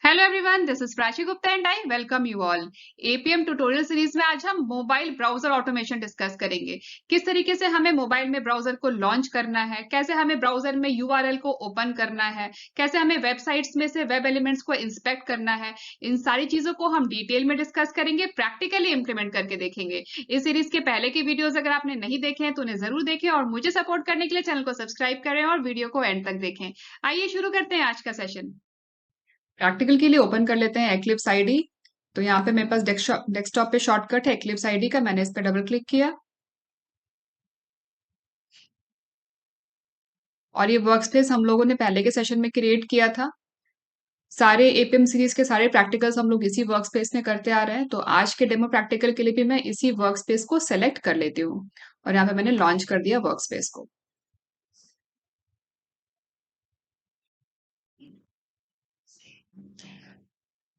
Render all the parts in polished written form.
Hello everyone, this is Prachi Gupta and I welcome you all. APM tutorial series में आज हम mobile browser automation discuss करेंगे। किस तरीके से हमें मोबाइल में ब्राउजर को लॉन्च करना है, कैसे हमें ब्राउजर में यूआरएल को ओपन करना है, कैसे हमें वेबसाइट्स में से वेब एलिमेंट्स को इंस्पेक्ट करना है। इन सारी चीजों को हम डिटेल में डिस्कस करेंगे, प्रैक्टिकली इंप्लीमेंट करके देखेंगे। इस सीरीज के पहले की वीडियोस अगर आपने नहीं देखे हैं तो उन्हें जरूर देखें और मुझे सपोर्ट करने के लिए चैनल को सब्सक्राइब करें और वीडियो को एंड तक देखें। आइए शुरू करते हैं आज का सेशन। प्रैक्टिकल के लिए ओपन कर लेते हैं एक्लिप्स आईडी। तो यहाँ पे मेरे पास डेस्कटॉप पे शॉर्टकट है एक्लिप्स आईडी का, मैंने इस पे डबल क्लिक किया और ये वर्कस्पेस हम लोगों ने पहले के सेशन में क्रिएट किया था। सारे एपीएम सीरीज के सारे प्रैक्टिकल्स हम लोग इसी वर्कस्पेस में करते आ रहे हैं, तो आज के डेमो प्रैक्टिकल के लिए भी मैं इसी वर्कस्पेस को सेलेक्ट कर लेती हूँ और यहाँ पे मैंने लॉन्च कर दिया वर्कस्पेस को।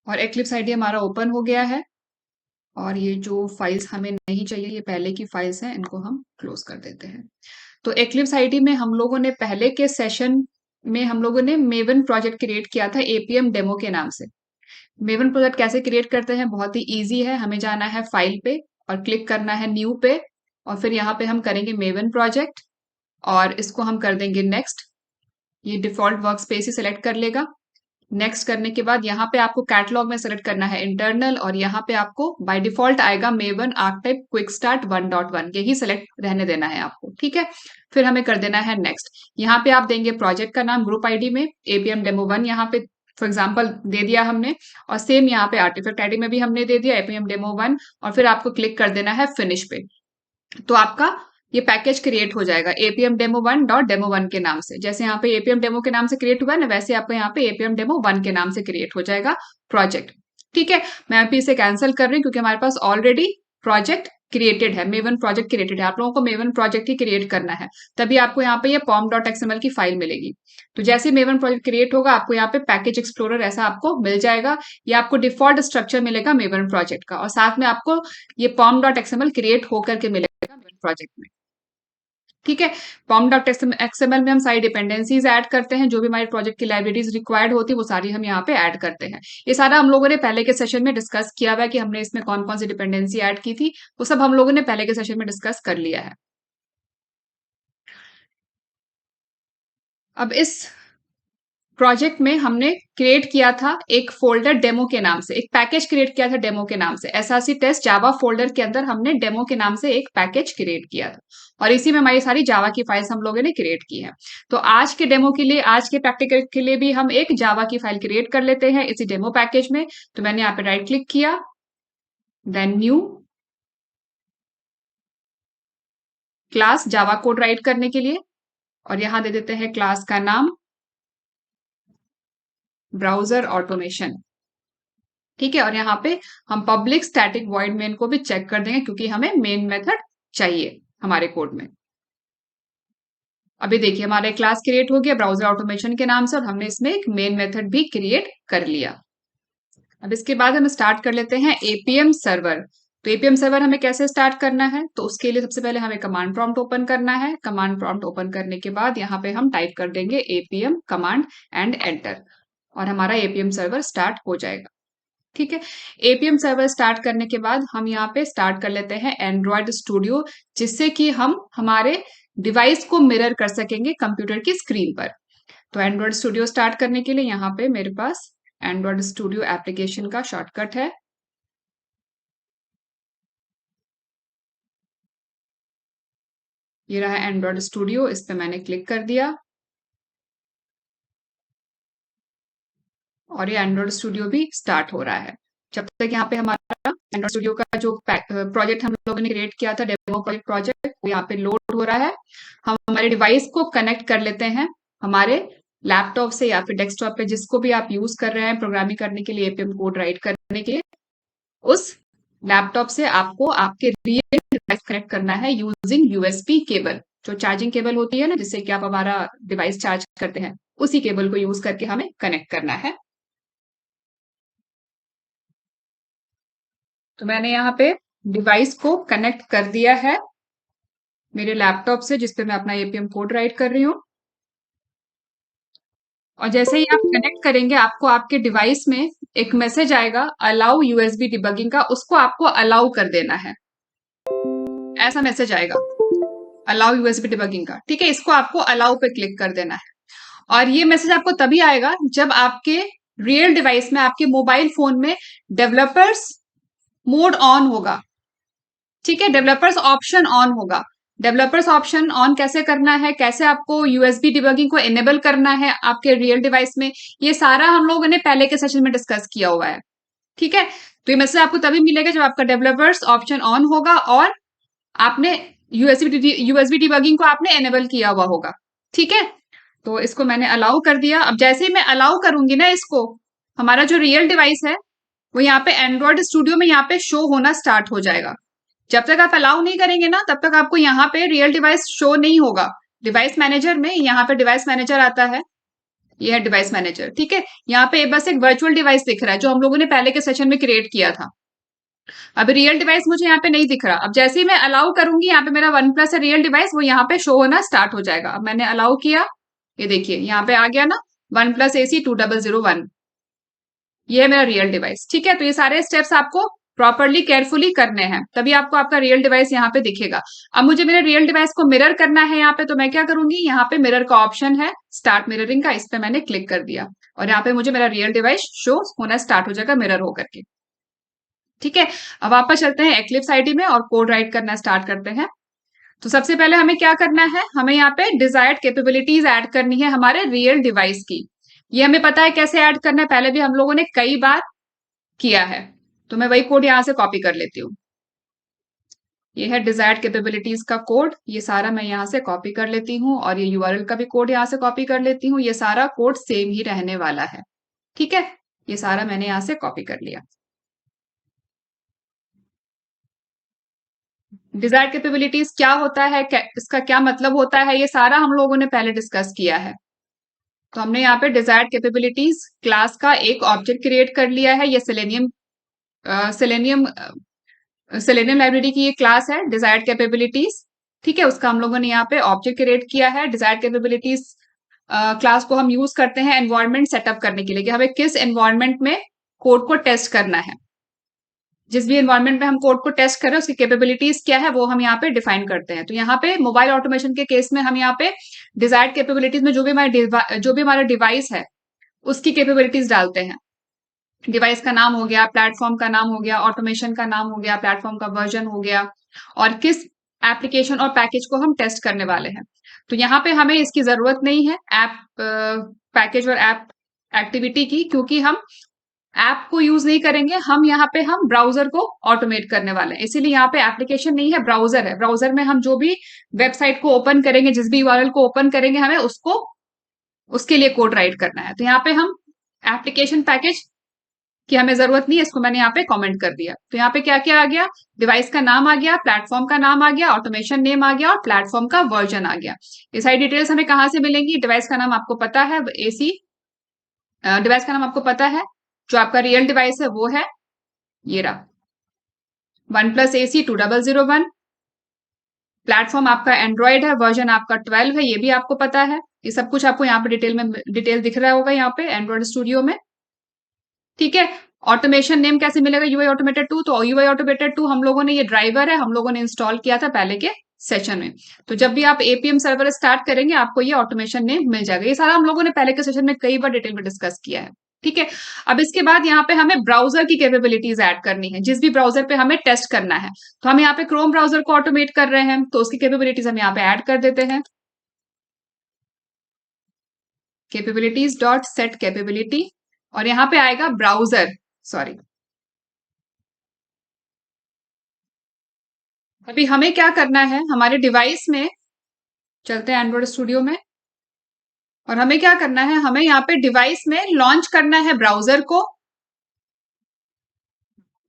और एक्लिप्स आईडी हमारा ओपन हो गया है और ये जो फाइल्स हमें नहीं चाहिए, ये पहले की फाइल्स हैं, इनको हम क्लोज कर देते हैं। तो एक्लिप्स आईडी में हम लोगों ने पहले के सेशन में हम लोगों ने मेवन प्रोजेक्ट क्रिएट किया था एपीएम डेमो के नाम से। मेवन प्रोजेक्ट कैसे क्रिएट करते हैं, बहुत ही इजी है। हमें जाना है फाइल पे और क्लिक करना है न्यू पे और फिर यहाँ पे हम करेंगे मेवन प्रोजेक्ट और इसको हम कर देंगे नेक्स्ट। ये डिफॉल्ट वर्क स्पेस ही सिलेक्ट कर लेगा। नेक्स्ट करने के बाद यहाँ पे आपको कैटलॉग में सेलेक्ट करना है इंटरनल और यहाँ पे आपको बाय डिफॉल्ट आएगा मेवन आर्कटाइप क्विक स्टार्ट 1.1, यही सेलेक्ट रहने देना है आपको, ठीक है। फिर हमें कर देना है नेक्स्ट। यहाँ पे आप देंगे प्रोजेक्ट का नाम, ग्रुप आईडी में एपीएम डेमो 1 यहाँ पे फॉर एग्जाम्पल दे दिया हमने और सेम यहाँ पे आर्टिफैक्ट आईडी में भी हमने दे दिया एपीएम डेमो 1 और फिर आपको क्लिक कर देना है फिनिश पे। तो आपका ये पैकेज क्रिएट हो जाएगा एपीएम डेमो 1.demo1 के नाम से। जैसे यहाँ पे एपीएम डेमो के नाम से क्रिएट हुआ है ना, वैसे आपको यहाँ पे एपीएम डेमो 1 के नाम से क्रिएट हो जाएगा प्रोजेक्ट। ठीक है, मैं अभी इसे कैंसिल कर रही हूँ क्योंकि हमारे पास ऑलरेडी प्रोजेक्ट क्रिएटेड है, मेवन प्रोजेक्ट क्रिएटेड है। आप लोगों को मेवन प्रोजेक्ट ही क्रिएट करना है, तभी आपको यहाँ पे ये pom.xml की फाइल मिलेगी। तो जैसे मेवन प्रोजेक्ट क्रिएट होगा आपको यहाँ पे पैकेज एक्सप्लोरर ऐसा आपको मिल जाएगा। ये आपको डिफॉल्ट स्ट्रक्चर मिलेगा मेवन प्रोजेक्ट का और साथ में आपको ये pom.xml क्रिएट होकर के मिलेगा मेवन प्रोजेक्ट में। ठीक है, pom.xml में हम सारी डिपेंडेंसीज ऐड करते हैं, जो भी हमारे प्रोजेक्ट की लाइब्रेरीज रिक्वायर्ड होती है वो सारी हम यहाँ पे ऐड करते हैं। ये सारा हम लोगों ने पहले के सेशन में डिस्कस किया हुआ है कि हमने इसमें कौन कौन सी डिपेंडेंसी ऐड की थी, वो सब हम लोगों ने पहले के सेशन में डिस्कस कर लिया है। अब इस प्रोजेक्ट में हमने क्रिएट किया था एक फोल्डर डेमो के नाम से, एक पैकेज क्रिएट किया था डेमो के नाम से। एसआरसी टेस्ट जावा फोल्डर के अंदर हमने डेमो के नाम से एक पैकेज क्रिएट किया था और इसी में हमारी सारी जावा की फाइल्स हम लोगों ने क्रिएट की है। तो आज के डेमो के लिए, आज के प्रैक्टिकल के लिए भी हम एक जावा की फाइल क्रिएट कर लेते हैं इसी डेमो पैकेज में। तो मैंने यहाँ पे राइट क्लिक किया, then new class, Java code write करने के लिए, और यहाँ दे देते हैं क्लास का नाम ब्राउजर ऑटोमेशन। ठीक है, और यहाँ पे हम पब्लिक स्टैटिक वॉइड मेन को भी चेक कर देंगे क्योंकि हमें मेन मेथड चाहिए हमारे कोड में। अभी देखिए हमारा क्लास क्रिएट हो गया ब्राउजर ऑटोमेशन के नाम से और हमने इसमें एक मेन मेथड भी क्रिएट कर लिया। अब इसके बाद हम स्टार्ट कर लेते हैं एपीएम सर्वर। तो एपीएम सर्वर हमें कैसे स्टार्ट करना है, तो उसके लिए सबसे पहले हमें कमांड प्रॉम्प्ट ओपन करना है। कमांड प्रॉम्प्ट ओपन करने के बाद यहाँ पे हम टाइप कर देंगे एपीएम कमांड एंड एंटर और हमारा एपीएम सर्वर स्टार्ट हो जाएगा। ठीक है, एपीएम सर्वर स्टार्ट करने के बाद हम यहाँ पे स्टार्ट कर लेते हैं एंड्रॉयड स्टूडियो, जिससे कि हम हमारे डिवाइस को मिरर कर सकेंगे कंप्यूटर की स्क्रीन पर। तो एंड्रॉयड स्टूडियो स्टार्ट करने के लिए यहाँ पे मेरे पास एंड्रॉयड स्टूडियो एप्लीकेशन का शॉर्टकट है। ये रहा एंड्रॉयड स्टूडियो, इस पे मैंने क्लिक कर दिया और ये एंड्रॉयड स्टूडियो भी स्टार्ट हो रहा है। जब तक यहाँ पे हमारा एंड्रॉयड स्टूडियो का जो प्रोजेक्ट हम लोगों ने क्रिएट किया था डेमो प्रोजेक्ट, वो यहाँ पे लोड हो रहा है। हम हमारे डिवाइस को कनेक्ट कर लेते हैं हमारे लैपटॉप से या फिर डेस्कटॉप पे, जिसको भी आप यूज कर रहे हैं प्रोग्रामिंग करने के लिए, एपीएम कोड राइट करने के लिए। उस लैपटॉप से आपको आपके रियल डिवाइस कनेक्ट करना है यूजिंग यूएसबी केबल, जो चार्जिंग केबल होती है ना, जिससे कि आप हमारा डिवाइस चार्ज करते हैं, उसी केबल को यूज करके हमें कनेक्ट करना है। तो मैंने यहाँ पे डिवाइस को कनेक्ट कर दिया है मेरे लैपटॉप से, जिसपे मैं अपना एपीएम कोड राइट कर रही हूँ। और जैसे ही आप कनेक्ट करेंगे आपको आपके डिवाइस में एक मैसेज आएगा अलाउ यूएसबी डिबगिंग का, उसको आपको अलाउ कर देना है। ऐसा मैसेज आएगा अलाउ यूएसबी डिबगिंग का, ठीक है। इसको आपको अलाउ पे क्लिक कर देना है और ये मैसेज आपको तभी आएगा जब आपके रियल डिवाइस में, आपके मोबाइल फोन में डेवलपर्स मोड ऑन होगा, ठीक है। डेवलपर्स ऑप्शन ऑन होगा। डेवलपर्स ऑप्शन ऑन कैसे करना है, कैसे आपको यूएसबी डिबगिंग को एनेबल करना है आपके रियल डिवाइस में, ये सारा हम लोगों ने पहले के सेशन में डिस्कस किया हुआ है, ठीक है। तो ये मैसेज आपको तभी मिलेगा जब आपका डेवलपर्स ऑप्शन ऑन होगा और आपने यूएसबी डिबगिंग को आपने एनेबल किया हुआ होगा, ठीक है। तो इसको मैंने अलाउ कर दिया। अब जैसे ही मैं अलाउ करूंगी ना इसको, हमारा जो रियल डिवाइस है वो यहाँ पे एंड्रॉइड स्टूडियो में यहाँ पे शो होना स्टार्ट हो जाएगा। जब तक आप अलाउ नहीं करेंगे ना तब तक आपको यहाँ पे रियल डिवाइस शो नहीं होगा। डिवाइस मैनेजर में यहाँ पे डिवाइस मैनेजर आता है, ये है डिवाइस मैनेजर, ठीक है। यहाँ पे बस एक वर्चुअल डिवाइस दिख रहा है जो हम लोगों ने पहले के सेशन में क्रिएट किया था। अब रियल डिवाइस मुझे यहाँ पे नहीं दिख रहा। अब जैसे ही मैं अलाउ करूंगी, यहाँ पे मेरा वन प्लस है रियल डिवाइस, वो यहाँ पे शो होना स्टार्ट हो जाएगा। अब मैंने अलाउ किया, ये देखिए यहाँ पे आ गया ना, वन प्लस AC 2001, ये है मेरा रियल डिवाइस, ठीक है। तो ये सारे स्टेप्स आपको प्रॉपरली केयरफुली करने हैं, तभी आपको आपका रियल डिवाइस यहाँ पे दिखेगा। अब मुझे मेरे रियल डिवाइस को मिरर करना है यहाँ पे, तो मैं क्या करूंगी, यहाँ पे मिरर का ऑप्शन है स्टार्ट मिररिंग का, इस पे मैंने क्लिक कर दिया और यहाँ पे मुझे मेरा रियल डिवाइस शो होना स्टार्ट हो जाएगा मिरर होकर के, ठीक है। अब वापस चलते हैं एक्लिप्स आईडी में और कोड राइट करना स्टार्ट करते हैं। तो सबसे पहले हमें क्या करना है, हमें यहाँ पे डिजायर्ड कैपेबिलिटीज ऐड करनी है हमारे रियल डिवाइस की। ये हमें पता है कैसे ऐड करना है, पहले भी हम लोगों ने कई बार किया है। तो मैं वही कोड यहां से कॉपी कर लेती हूँ। ये है डिजायर्ड कैपेबिलिटीज का कोड, ये सारा मैं यहाँ से कॉपी कर लेती हूँ और ये यूआरएल का भी कोड यहाँ से कॉपी कर लेती हूँ। ये सारा कोड सेम ही रहने वाला है, ठीक है। ये सारा मैंने यहाँ से कॉपी कर लिया। डिजायर्ड कैपेबिलिटीज क्या होता है, इसका क्या मतलब होता है, ये सारा हम लोगों ने पहले डिस्कस किया है। तो हमने यहाँ पे डिजायर्ड कैपेबिलिटीज क्लास का एक ऑब्जेक्ट क्रिएट कर लिया है। ये सेलेनियम सेलेनियम लाइब्रेरी की ये क्लास है डिजायर्ड कैपेबिलिटीज, ठीक है। उसका हम लोगों ने यहाँ पे ऑब्जेक्ट क्रिएट किया है। डिजायर्ड कैपेबिलिटीज क्लास को हम यूज करते हैं एनवायरनमेंट सेटअप करने के लिए, कि हमें किस एनवायरनमेंट में कोड को टेस्ट करना है। जिस भी एनवायरनमेंट में हम कोड को टेस्ट कर रहे हैं उसकी कैपेबिलिटीज क्या है वो हम यहाँ पे डिफाइन करते हैं। तो यहाँ पे मोबाइल ऑटोमेशन के केस में हम यहाँ पे डिजायर्ड कैपेबिलिटीज में जो भी हमारा डिवाइस है उसकी कैपेबिलिटीज डालते हैं। डिवाइस का नाम हो गया, प्लेटफॉर्म का नाम हो गया, ऑटोमेशन का नाम हो गया, प्लेटफॉर्म का वर्जन हो गया और किस एप्लीकेशन और पैकेज को हम टेस्ट करने वाले हैं। तो यहाँ पे हमें इसकी जरूरत नहीं है ऐप पैकेज और ऐप एक्टिविटी की, क्योंकि हम ऐप को यूज नहीं करेंगे, हम यहाँ पे हम ब्राउजर को ऑटोमेट करने वाले हैं। इसीलिए यहाँ पे एप्लीकेशन नहीं है, ब्राउजर है। ब्राउजर में हम जो भी वेबसाइट को ओपन करेंगे, जिस भी यूआरएल को ओपन करेंगे, हमें उसको उसके लिए कोड राइट करना है। तो यहाँ पे हम एप्लीकेशन पैकेज की हमें जरूरत नहीं है, इसको मैंने यहाँ पे कमेंट कर दिया। तो यहाँ पे क्या क्या आ गया, डिवाइस का नाम आ गया, प्लेटफॉर्म का नाम आ गया, ऑटोमेशन नेम आ गया और प्लेटफॉर्म का वर्जन आ गया। ये सारी डिटेल्स हमें कहाँ से मिलेंगी, डिवाइस का नाम आपको पता है, AC डिवाइस का नाम आपको पता है, जो आपका रियल डिवाइस है वो है ये रहा, वन प्लस AC 2001। प्लेटफॉर्म आपका एंड्रॉइड है, वर्जन आपका 12 है, ये भी आपको पता है। ये सब कुछ आपको यहाँ पे डिटेल दिख रहा होगा यहाँ पे एंड्रॉइड स्टूडियो में, ठीक है। ऑटोमेशन नेम कैसे मिलेगा, यूआई ऑटोमेटेड 2। तो यूआई ऑटोमेटेड 2 हम लोगों ने, ये ड्राइवर है, हम लोगों ने इंस्टॉल किया था पहले के सेशन में। तो जब भी आप एपीएम सर्वर स्टार्ट करेंगे आपको ये ऑटोमेशन नेम मिल जाएगा। ये सारा हम लोगों ने पहले के सेशन में कई बार डिटेल में डिस्कस किया है, ठीक है। अब इसके बाद यहाँ पे हमें ब्राउजर की कैपेबिलिटीज ऐड करनी है, जिस भी ब्राउजर पे हमें टेस्ट करना है। तो हम यहाँ पे क्रोम ब्राउजर को ऑटोमेट कर रहे हैं, तो उसकी कैपेबिलिटीज हम यहाँ पे ऐड कर देते हैं। कैपेबिलिटीज डॉट सेट कैपेबिलिटी और यहाँ पे आएगा ब्राउजर, सॉरी। अभी हमें क्या करना है, हमारे डिवाइस में चलते हैं एंड्रॉइड स्टूडियो में और हमें क्या करना है, हमें यहाँ पे डिवाइस में लॉन्च करना है ब्राउजर को।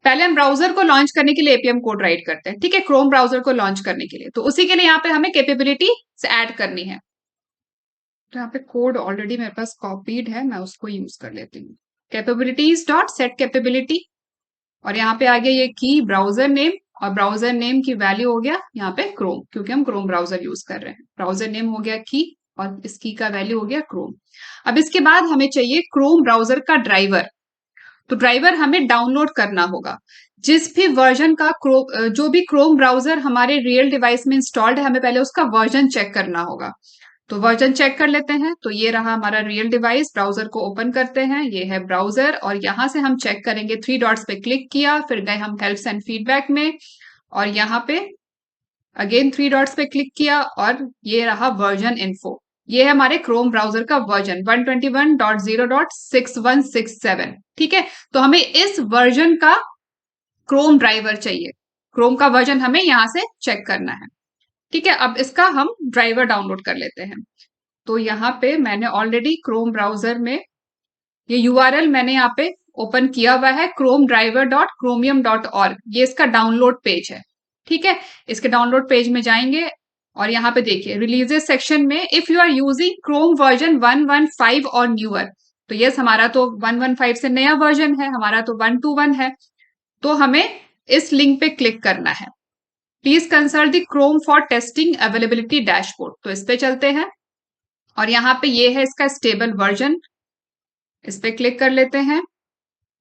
पहले हम ब्राउजर को लॉन्च करने के लिए एपीएम कोड राइट करते हैं, ठीक है, क्रोम ब्राउजर को लॉन्च करने के लिए। तो उसी के लिए यहाँ पे हमें कैपेबिलिटी से ऐड करनी है। तो यहाँ पे कोड ऑलरेडी मेरे पास कॉपीड है, मैं उसको यूज कर लेती हूँ। कैपेबिलिटीज डॉट सेट कैपेबिलिटी और यहाँ पे आ गया ये की ब्राउजर नेम और ब्राउजर नेम की वैल्यू हो गया यहाँ पे क्रोम, क्योंकि हम क्रोम ब्राउजर यूज कर रहे हैं। ब्राउजर नेम हो गया की और इसकी का वैल्यू हो गया क्रोम। अब इसके बाद हमें चाहिए क्रोम ब्राउजर का ड्राइवर। तो ड्राइवर हमें डाउनलोड करना होगा। जिस भी वर्जन का जो भी क्रोम ब्राउजर हमारे रियल डिवाइस में इंस्टॉल्ड है, हमें पहले उसका वर्जन चेक करना होगा। तो वर्जन चेक कर लेते हैं। तो ये रहा हमारा रियल डिवाइस। ब्राउजर को ओपन करते हैं, ये है ब्राउजर, और यहां से हम चेक करेंगे। थ्री डॉट्स पे क्लिक किया, फिर गए हम हेल्प्स एंड फीडबैक में, और यहाँ पे अगेन थ्री डॉट्स पे क्लिक किया, और ये रहा वर्जन इन्फो। ये है हमारे क्रोम ब्राउजर का वर्जन 121.0.6167। ठीक है, तो हमें इस वर्जन का क्रोम ड्राइवर चाहिए। क्रोम का वर्जन हमें यहां से चेक करना है। ठीक है, अब इसका हम ड्राइवर डाउनलोड कर लेते हैं। तो यहाँ पे मैंने ऑलरेडी क्रोम ब्राउजर में ये यूआरएल मैंने यहाँ पे ओपन किया हुआ है, chromedriver.chromium.org। ये इसका डाउनलोड पेज है। ठीक है, इसके डाउनलोड पेज में जाएंगे, और यहाँ पे देखिए रिलीजेस सेक्शन में if you are using Chrome version 115 और न्यूअर, तो यस हमारा तो 115 से नया वर्जन है, हमारा तो 121 है। तो हमें इस लिंक पे क्लिक करना है, please consult the Chrome for testing availability dashboard. तो इस पे चलते हैं, और यहाँ पे ये है इसका स्टेबल वर्जन। इस पे क्लिक कर लेते हैं,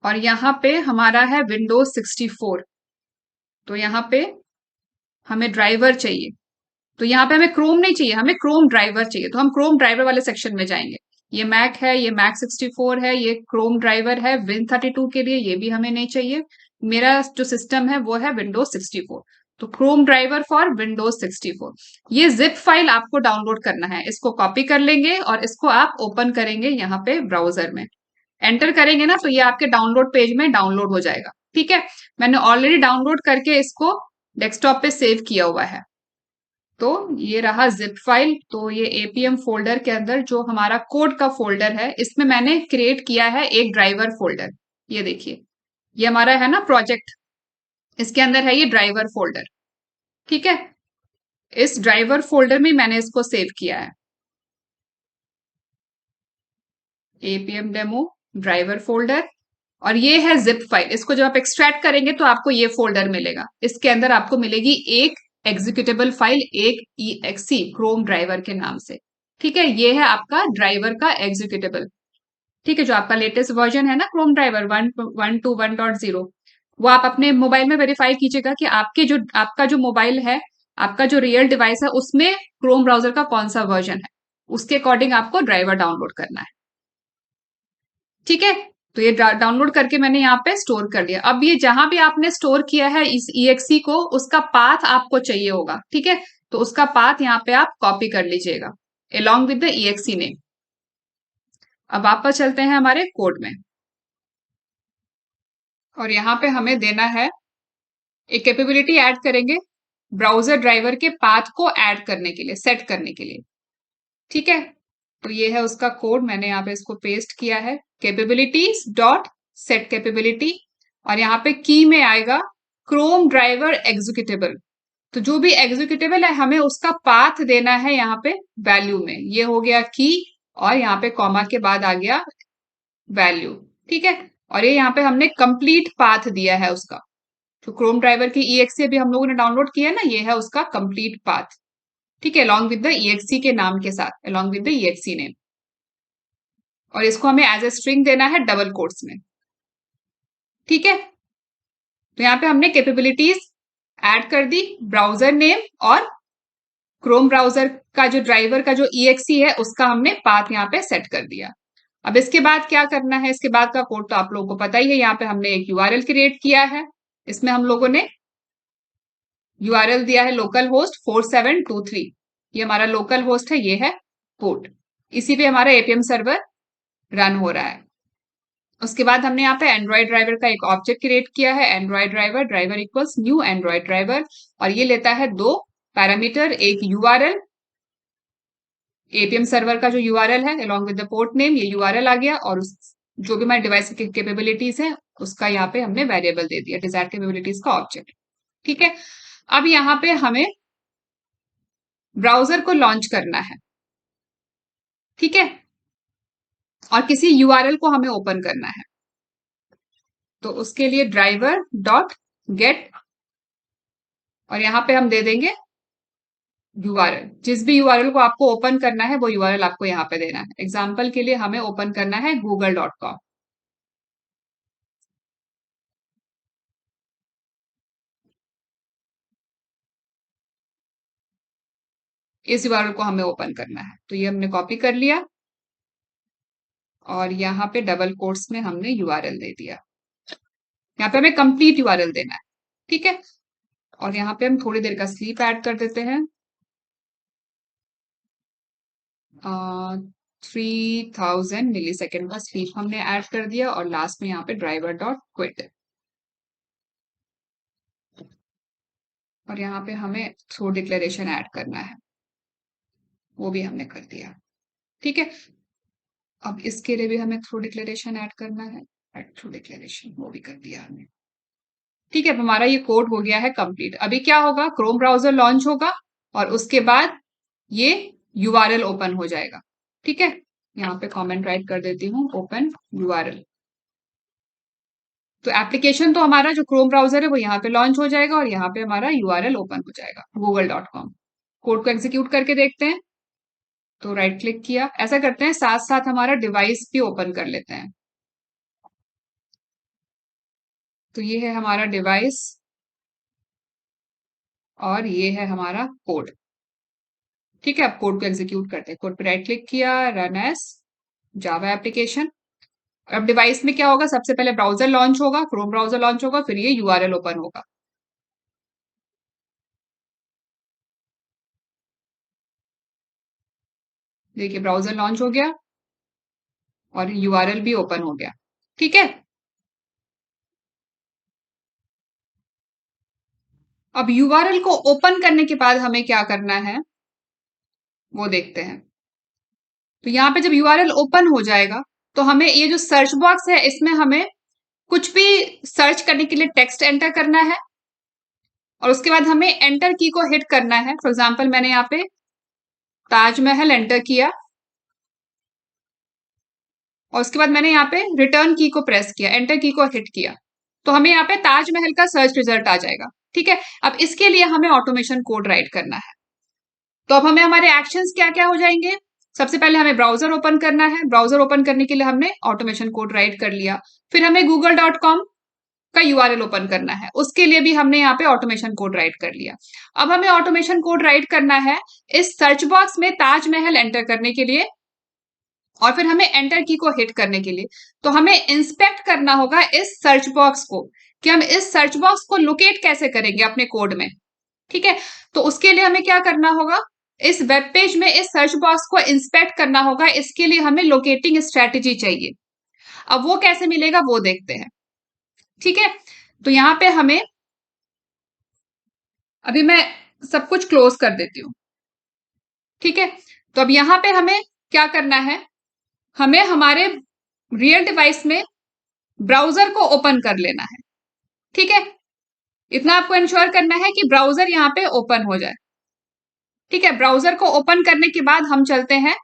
और यहाँ पे हमारा है विंडोज 64। तो यहाँ पे हमें ड्राइवर चाहिए। तो यहाँ पे हमें क्रोम नहीं चाहिए, हमें क्रोम ड्राइवर चाहिए। तो हम क्रोम ड्राइवर वाले सेक्शन में जाएंगे। ये मैक है, ये मैक 64 है, ये क्रोम ड्राइवर है Win32 के लिए, ये भी हमें नहीं चाहिए। मेरा जो सिस्टम है वो है विंडोज 64। तो क्रोम ड्राइवर फॉर विंडोज 64। ये जिप फाइल आपको डाउनलोड करना है। इसको कॉपी कर लेंगे और इसको आप ओपन करेंगे यहाँ पे ब्राउजर में। एंटर करेंगे ना, तो ये आपके डाउनलोड पेज में डाउनलोड हो जाएगा। ठीक है, मैंने ऑलरेडी डाउनलोड करके इसको डेस्कटॉप पे सेव किया हुआ है। तो ये रहा जिप फाइल। तो ये एपीएम फोल्डर के अंदर जो हमारा कोड का फोल्डर है, इसमें मैंने क्रिएट किया है एक ड्राइवर फोल्डर। ये देखिए, ये हमारा है ना प्रोजेक्ट, इसके अंदर है ये ड्राइवर फोल्डर। ठीक है, इस ड्राइवर फोल्डर में मैंने इसको सेव किया है, एपीएम डेमो ड्राइवर फोल्डर। और ये है जिप फाइल। इसको जब आप एक्सट्रैक्ट करेंगे तो आपको ये फोल्डर मिलेगा। इसके अंदर आपको मिलेगी एक एग्जीक्यूटेबल फाइल, एक EXE क्रोम ड्राइवर के नाम से। ठीक है, ये है आपका ड्राइवर का एग्जीक्यूटेबल। ठीक है, जो आपका लेटेस्ट वर्जन है ना क्रोम ड्राइवर 121.0, वो आप अपने मोबाइल में वेरीफाई कीजिएगा कि आपका जो मोबाइल है, आपका जो रियल डिवाइस है, उसमें क्रोम ब्राउजर का कौन सा वर्जन है। उसके अकॉर्डिंग आपको ड्राइवर डाउनलोड करना है। ठीक है, तो ये डाउनलोड करके मैंने यहाँ पे स्टोर कर लिया। अब ये जहां भी आपने स्टोर किया है इस EXE को, उसका पाथ आपको चाहिए होगा। ठीक है, तो उसका पाथ यहाँ पे आप कॉपी कर लीजिएगा along with the EXE name. अब वापस चलते हैं हमारे कोड में, और यहाँ पे हमें देना है एक कैपेबिलिटी ऐड करेंगे ब्राउजर ड्राइवर के पाथ को ऐड करने के लिए, सेट करने के लिए। ठीक है, तो ये है उसका कोड। मैंने यहाँ पे इसको पेस्ट किया है, कैपेबिलिटीज डॉट सेट कैपेबिलिटी, और यहाँ पे की में आएगा क्रोम ड्राइवर एग्जीक्यूटेबल। तो जो भी एग्जीक्यूटेबल है हमें उसका पाथ देना है यहाँ पे वैल्यू में। ये हो गया की, और यहाँ पे कॉमा के बाद आ गया वैल्यू। ठीक है, और ये यहाँ पे हमने कंप्लीट पाथ दिया है उसका। जो क्रोम ड्राइवर की EXE अभी हम लोगों ने डाउनलोड किया है ना, ये है उसका कंप्लीट पाथ। ठीक है, अलॉन्ग विद द EXE के नाम के साथ, along with the EXE name. और इसको हमें एज ए स्ट्रिंग देना है डबल कोट्स में। ठीक है, तो यहाँ पे हमने कैपेबिलिटीज ऐड कर दी, ब्राउजर नेम और क्रोम ब्राउजर का जो ड्राइवर का जो EXE है उसका हमने पाथ यहाँ पे सेट कर दिया। अब इसके बाद क्या करना है, इसके बाद का कोड तो आप लोगों को पता ही है। यहाँ पे हमने एक URL क्रिएट किया है, इसमें हम लोगों ने URL दिया है लोकल होस्ट 4723। ये हमारा लोकल होस्ट है, ये है पोर्ट, इसी पे हमारा एपीएम सर्वर रन हो रहा है। उसके बाद हमने यहाँ पे एंड्रॉइड ड्राइवर का एक ऑब्जेक्ट क्रिएट किया है, Android driver, driver equals new Android driver, और ये लेता है दो पैरामीटर, एक URL, एपीएम सर्वर का जो URL है along with the port name, ये URL आ गया, और जो भी हमारे डिवाइस की कैपेबिलिटीज है उसका यहाँ पे हमने वेरिएबल दे दिया, डिजायर्ड कैपेबिलिटीज का ऑब्जेक्ट। ठीक है, अब यहाँ पे हमें ब्राउजर को लॉन्च करना है। ठीक है, और किसी URL को हमें ओपन करना है। तो उसके लिए ड्राइवर डॉट गेट, और यहाँ पे हम दे देंगे यूआरएल, जिस भी यूआरएल को आपको ओपन करना है वो यूआरएल आपको यहाँ पे देना है। एग्जाम्पल के लिए हमें ओपन करना है google.com। इस यूआरएल को हमें ओपन करना है, तो ये हमने कॉपी कर लिया और यहाँ पे डबल कोट्स में हमने यूआरएल दे दिया। यहाँ पे हमें कंप्लीट यूआरएल देना है, ठीक है। और यहाँ पे हम थोड़ी देर का स्लीप ऐड कर देते हैं। 3000 मिली सेकेंड का स्लीप हमने ऐड कर दिया और लास्ट में यहाँ पे ड्राइवर डॉट क्विट, और यहाँ पे हमें थ्रो डिक्लेरेशन ऐड करना है, वो भी हमने कर दिया, ठीक है। अब इसके लिए भी हमें थ्रो डिक्लेरेशन ऐड करना है, ऐड थ्रो डिक्लेरेशन, वो भी कर दिया हमने, ठीक है। अब हमारा ये कोड हो गया है कंप्लीट। अभी क्या होगा, क्रोम ब्राउजर लॉन्च होगा और उसके बाद ये यूआरएल ओपन हो जाएगा, ठीक है। यहाँ पे कमेंट राइट कर देती हूँ, ओपन यूआरएल। तो एप्लीकेशन तो हमारा जो क्रोम ब्राउजर है वो यहाँ पे लॉन्च हो जाएगा और यहाँ पे हमारा यूआरएल ओपन हो जाएगा google.com। कोड को एग्जीक्यूट करके देखते हैं। तो राइट क्लिक किया, ऐसा करते हैं साथ साथ हमारा डिवाइस भी ओपन कर लेते हैं। तो ये है हमारा डिवाइस और ये है हमारा कोड, ठीक है। अब कोड को एग्जीक्यूट करते हैं। कोड पे राइट क्लिक किया, रन एज जावा एप्लीकेशन। अब डिवाइस में क्या होगा, सबसे पहले ब्राउजर लॉन्च होगा, क्रोम ब्राउजर लॉन्च होगा, फिर ये यूआरएल ओपन होगा। देखिए ब्राउजर लॉन्च हो गया और यूआरएल भी ओपन हो गया, ठीक है। अब यूआरएल को ओपन करने के बाद हमें क्या करना है वो देखते हैं। तो यहाँ पे जब यूआरएल ओपन हो जाएगा तो हमें ये जो सर्च बॉक्स है इसमें हमें कुछ भी सर्च करने के लिए टेक्स्ट एंटर करना है और उसके बाद हमें एंटर की को हिट करना है। फॉर एग्जांपल मैंने यहाँ पे ताजमहल एंटर किया और उसके बाद मैंने यहाँ पे रिटर्न की को प्रेस किया, एंटर की को हिट किया, तो हमें यहाँ पे ताजमहल का सर्च रिजल्ट आ जाएगा, ठीक है। अब इसके लिए हमें ऑटोमेशन कोड राइट करना है। तो अब हमें हमारे एक्शंस क्या क्या हो जाएंगे। सबसे पहले हमें ब्राउजर ओपन करना है। ब्राउजर ओपन करने के लिए हमने ऑटोमेशन कोड राइट कर लिया। फिर हमें google.com का यूआरएल ओपन करना है, उसके लिए भी हमने यहाँ पे ऑटोमेशन कोड राइट कर लिया। अब हमें ऑटोमेशन कोड राइट करना है इस सर्च बॉक्स में ताजमहल एंटर करने के लिए और फिर हमें एंटर की को हिट करने के लिए। तो हमें इंस्पेक्ट करना होगा इस सर्च बॉक्स को कि हम इस सर्च बॉक्स को लोकेट कैसे करेंगे अपने कोड में, ठीक है। तो उसके लिए हमें क्या करना होगा, इस वेब पेज में इस सर्च बॉक्स को इंस्पेक्ट करना होगा। इसके लिए हमें लोकेटिंग स्ट्रेटेजी चाहिए। अब वो कैसे मिलेगा वो देखते हैं, ठीक है। तो यहाँ पे हमें, अभी मैं सब कुछ क्लोज कर देती हूँ, ठीक है। तो अब यहाँ पे हमें क्या करना है, हमें हमारे रियल डिवाइस में ब्राउजर को ओपन कर लेना है, ठीक है। इतना आपको इंश्योर करना है कि ब्राउजर यहाँ पे ओपन हो जाए, ठीक है। ब्राउजर को ओपन करने के बाद हम चलते हैं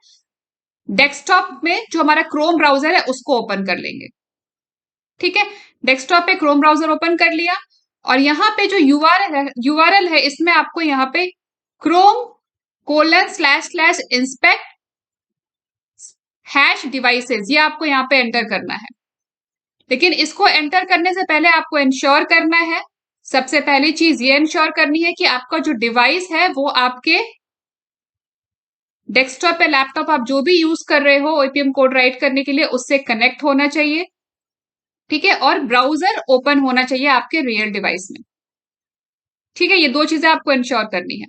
डेस्कटॉप में, जो हमारा क्रोम ब्राउजर है उसको ओपन कर लेंगे, ठीक है। डेस्कटॉप पे क्रोम ब्राउजर ओपन कर लिया और यहाँ पे जो यूआरएल है इसमें आपको यहाँ पे chrome://inspect #devices ये आपको यहाँ पे एंटर करना है। लेकिन इसको एंटर करने से पहले आपको इंश्योर करना है, सबसे पहली चीज ये इंश्योर करनी है कि आपका जो डिवाइस है वो आपके डेस्कटॉप या लैपटॉप आप जो भी यूज कर रहे हो ओपीएम कोड राइट करने के लिए उससे कनेक्ट होना चाहिए, ठीक है। और ब्राउजर ओपन होना चाहिए आपके रियल डिवाइस में, ठीक है। ये दो चीजें आपको इंश्योर करनी है।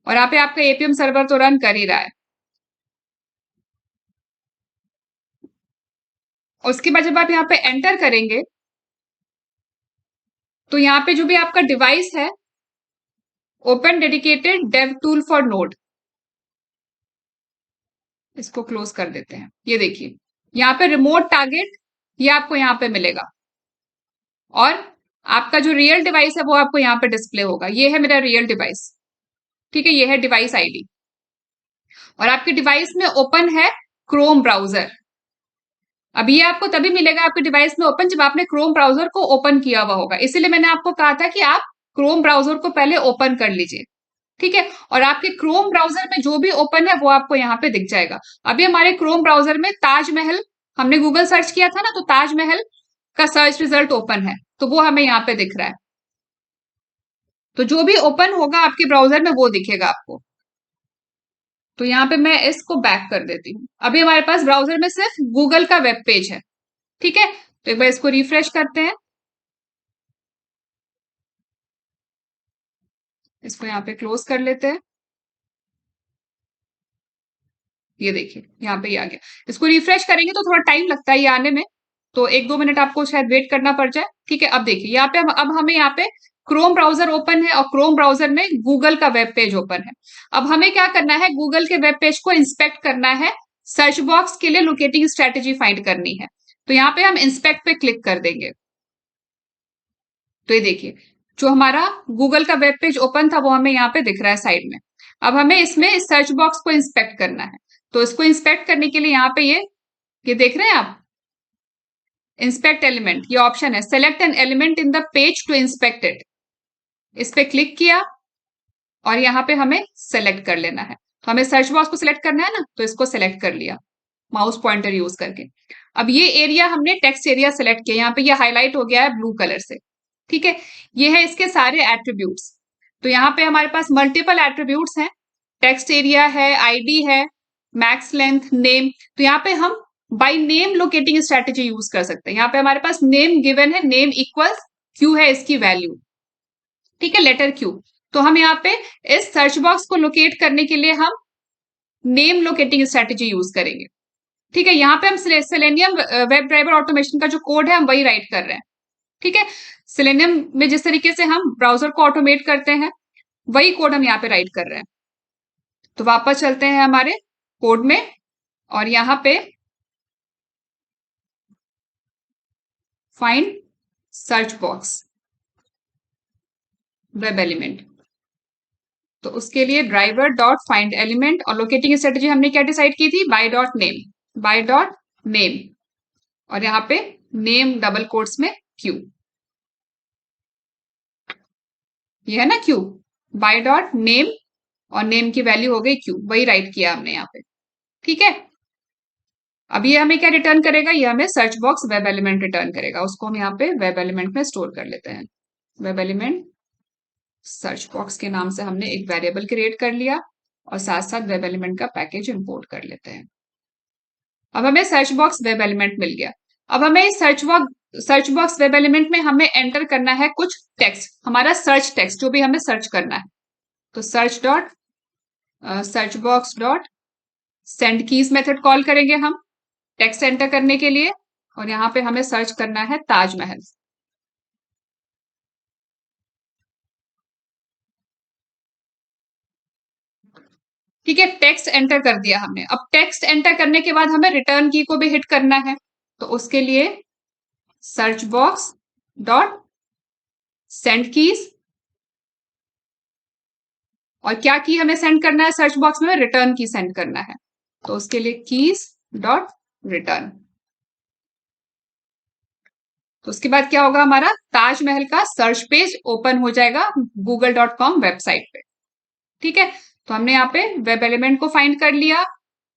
और यहाँ पे आपका एपीएम सर्वर तो रन कर ही रहा है। उसके बाद जब आप यहाँ पे एंटर करेंगे तो यहाँ पे जो भी आपका डिवाइस है, open dedicated dev tool for node, इसको क्लोज कर देते हैं। ये देखिए यहाँ पे रिमोट टारगेट ये आपको यहाँ पे मिलेगा और आपका जो रियल डिवाइस है वो आपको यहाँ पे डिस्प्ले होगा। ये है मेरा रियल डिवाइस, ठीक है। ये है डिवाइस आईडी और आपके डिवाइस में ओपन है क्रोम ब्राउजर। अब ये आपको तभी मिलेगा आपके डिवाइस में ओपन जब आपने क्रोम ब्राउजर को ओपन किया हुआ होगा। इसीलिए मैंने आपको कहा था कि आप क्रोम ब्राउजर को पहले ओपन कर लीजिए, ठीक है। और आपके क्रोम ब्राउजर में जो भी ओपन है वो आपको यहाँ पे दिख जाएगा। अभी हमारे क्रोम ब्राउजर में ताजमहल, हमने गूगल सर्च किया था ना, तो ताजमहल का सर्च रिजल्ट ओपन है, तो वो हमें यहाँ पे दिख रहा है। तो जो भी ओपन होगा आपके ब्राउजर में वो दिखेगा आपको। तो यहाँ पे मैं इसको बैक कर देती हूँ। अभी हमारे पास ब्राउजर में सिर्फ गूगल का वेब पेज है, ठीक है। तो एक बार इसको रिफ्रेश करते हैं, इसको यहाँ पे क्लोज कर लेते हैं। ये देखिए यहाँ पे ही आ गया। इसको रिफ्रेश करेंगे तो थोड़ा टाइम लगता है ये आने में, तो 1-2 मिनट आपको शायद वेट करना पड़ जाए, ठीक है। अब देखिए यहाँ पे अब हमें यहाँ पे क्रोम ब्राउजर ओपन है और क्रोम ब्राउजर में गूगल का वेब पेज ओपन है। अब हमें क्या करना है, गूगल के वेब पेज को इंस्पेक्ट करना है, सर्च बॉक्स के लिए लोकेटिंग स्ट्रेटेजी फाइंड करनी है। तो यहाँ पे हम इंस्पेक्ट पे क्लिक कर देंगे। तो ये देखिए जो हमारा गूगल का वेब पेज ओपन था वो हमें यहाँ पे दिख रहा है साइड में। अब हमें इसमें इस सर्च बॉक्स को इंस्पेक्ट करना है। तो इसको इंस्पेक्ट करने के लिए यहाँ पे ये देख रहे हैं आप, इंस्पेक्ट एलिमेंट, ये ऑप्शन है, select an element in the page to inspect it. इस पे क्लिक किया और यहाँ पे हमें सेलेक्ट कर लेना है। तो हमें सर्च बॉक्स को सिलेक्ट करना है ना, तो इसको सिलेक्ट कर लिया माउस पॉइंटर यूज करके। अब ये एरिया हमने टेक्स्ट एरिया सेलेक्ट किया, यहाँ पे ये हाईलाइट हो गया है ब्लू कलर से, ठीक है। ये है इसके सारे एट्रीब्यूट्स। तो यहाँ पे हमारे पास मल्टीपल एट्रीब्यूट्स हैं, टेक्स्ट एरिया है, आईडी है, मैक्स लेंथ, नेम। तो यहाँ पे हम by name locating strategy use कर सकते हैं। यहाँ पे हमारे पास नेम गिवन है, नेम इक्वल्स क्यू है इसकी वैल्यू, ठीक है, लेटर क्यू। तो हम यहाँ पे इस सर्च बॉक्स को लोकेट करने के लिए हम नेम लोकेटिंग स्ट्रेटेजी यूज करेंगे, ठीक है। यहाँ पे हम सेलेनियम वेब ड्राइवर ऑटोमेशन का जो कोड है हम वही राइट कर रहे हैं, ठीक है। सेलेनियम में जिस तरीके से हम ब्राउजर को ऑटोमेट करते हैं वही कोड हम यहाँ पे राइट कर रहे हैं। तो वापस चलते हैं हमारे कोड में और यहाँ पे find search box web element. तो उसके लिए ड्राइवर डॉट फाइंड एलिमेंट और लोकेटिंग स्ट्रेटेजी हमने क्या डिसाइड की थी, by dot name, by dot name, और यहाँ पे नेम डबल कोट्स में क्यू, ये है ना क्यू, बाय डॉट नेम और नेम की वैल्यू हो गई क्यू, वही राइट किया हमने यहाँ पे, ठीक है। अब ये हमें क्या रिटर्न करेगा, ये हमें search box web element return करेगा। उसको हम यहाँ पे वेब एलिमेंट में स्टोर कर लेते हैं। वेब एलिमेंट सर्च बॉक्स के नाम से हमने एक वेरिएबल क्रिएट कर लिया और साथ साथ वेब एलिमेंट का पैकेज इंपोर्ट कर लेते हैं। अब हमें सर्च बॉक्स वेब एलिमेंट मिल गया। अब हमें इस सर्च बॉक्स वेब एलिमेंट में हमें एंटर करना है कुछ टेक्स्ट, हमारा सर्च टेक्स्ट जो भी हमें सर्च करना है। तो search box dot send keys method call करेंगे हम टेक्स्ट एंटर करने के लिए, और यहाँ पे हमें सर्च करना है ताजमहल। ठीक है, टेक्स्ट एंटर कर दिया हमने। अब टेक्स्ट एंटर करने के बाद हमें रिटर्न की को भी हिट करना है। तो उसके लिए search box dot send keys, और क्या की हमें सेंड करना है सर्च बॉक्स में, रिटर्न की सेंड करना है। तो उसके लिए कीज डॉट रिटर्न। तो उसके बाद क्या होगा, हमारा ताजमहल का सर्च पेज ओपन हो जाएगा google.com वेबसाइट पे, ठीक है। तो हमने यहाँ पे वेब एलिमेंट को फाइंड कर लिया।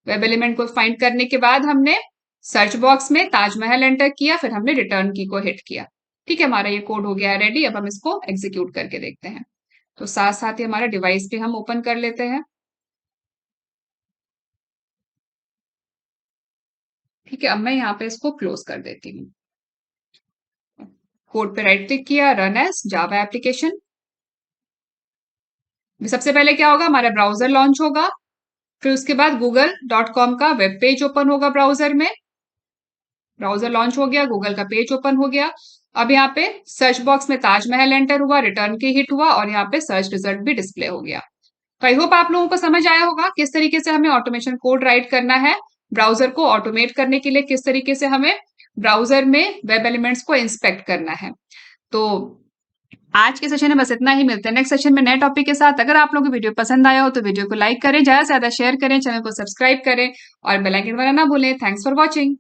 वेब एलिमेंट को फाइंड करने के बाद हमने सर्च बॉक्स में ताजमहल एंटर किया, फिर हमने रिटर्न की को हिट किया, ठीक है। हमारा ये कोड हो गया है रेडी। अब हम इसको एग्जीक्यूट करके देखते हैं। तो साथ साथ ही हमारा डिवाइस भी हम ओपन कर लेते हैं, ठीक है। अब मैं यहाँ पे इसको क्लोज कर देती हूँ। कोड पे राइट क्लिक किया, रन एज जावा एप्लीकेशन। सबसे पहले क्या होगा, हमारा ब्राउजर लॉन्च होगा, फिर उसके बाद google.com का वेब पेज ओपन होगा ब्राउजर में। ब्राउजर लॉन्च हो गया, गूगल का पेज ओपन हो गया। अब यहाँ पे सर्च बॉक्स में ताजमहल एंटर हुआ, रिटर्न की हिट हुआ, और यहाँ पे सर्च रिजल्ट भी डिस्प्ले हो गया। तो आई होप आप लोगों को समझ आया होगा किस तरीके से हमें ऑटोमेशन कोड राइट करना है, ब्राउजर को ऑटोमेट करने के लिए किस तरीके से हमें ब्राउजर में वेब एलिमेंट्स को इंस्पेक्ट करना है। तो आज के सेशन में बस इतना ही, मिलते हैं नेक्स्ट सेशन में नए टॉपिक के साथ। अगर आप लोगों को वीडियो पसंद आया हो तो वीडियो को लाइक करें, ज्यादा से ज्यादा शेयर करें, चैनल को सब्सक्राइब करें और बेल आइकन दबाना ना भूलें। Thanks for watching.